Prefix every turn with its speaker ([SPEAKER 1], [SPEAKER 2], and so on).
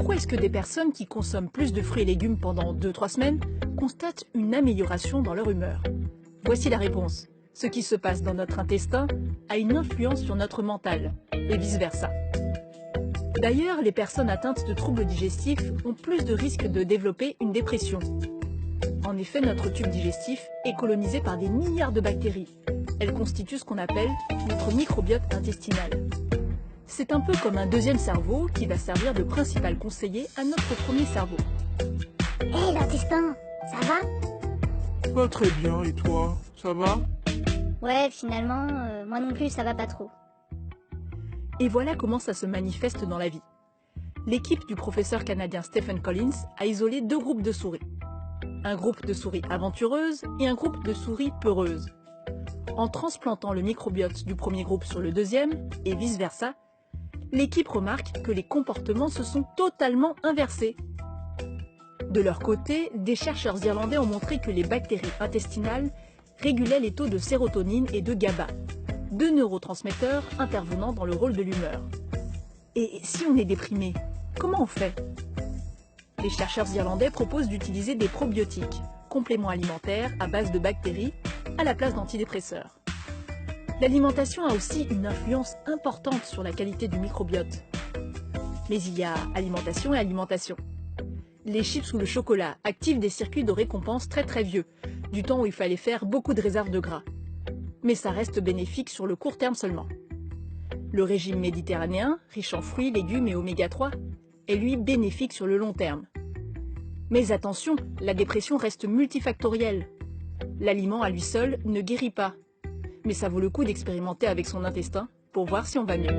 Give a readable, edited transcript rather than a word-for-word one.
[SPEAKER 1] Pourquoi est-ce que des personnes qui consomment plus de fruits et légumes pendant 2-3 semaines constatent une amélioration dans leur humeur? Voici la réponse. Ce qui se passe dans notre intestin a une influence sur notre mental, et vice-versa. D'ailleurs, les personnes atteintes de troubles digestifs ont plus de risques de développer une dépression. En effet, notre tube digestif est colonisé par des milliards de bactéries. Elles constituent ce qu'on appelle notre microbiote intestinal. C'est un peu comme un deuxième cerveau qui va servir de principal conseiller à notre premier cerveau.
[SPEAKER 2] Hé, l'intestin, ça va?
[SPEAKER 3] Pas très bien, et toi, ça va?
[SPEAKER 2] Ouais, finalement, moi non plus, ça va pas trop.
[SPEAKER 1] Et voilà comment ça se manifeste dans la vie. L'équipe du professeur canadien Stephen Collins a isolé 2 groupes de souris. Un groupe de souris aventureuses et un groupe de souris peureuses. En transplantant le microbiote du premier groupe sur le deuxième, et vice-versa, l'équipe remarque que les comportements se sont totalement inversés. De leur côté, des chercheurs irlandais ont montré que les bactéries intestinales régulaient les taux de sérotonine et de GABA, 2 neurotransmetteurs intervenant dans le rôle de l'humeur. Et si on est déprimé, comment on fait? Les chercheurs irlandais proposent d'utiliser des probiotiques, compléments alimentaires à base de bactéries, à la place d'antidépresseurs. L'alimentation a aussi une influence importante sur la qualité du microbiote. Mais il y a alimentation et alimentation. Les chips ou le chocolat activent des circuits de récompense très vieux, du temps où il fallait faire beaucoup de réserves de gras. Mais ça reste bénéfique sur le court terme seulement. Le régime méditerranéen, riche en fruits, légumes et oméga 3, est lui bénéfique sur le long terme. Mais attention, la dépression reste multifactorielle. L'aliment à lui seul ne guérit pas. Mais ça vaut le coup d'expérimenter avec son intestin pour voir si on va mieux.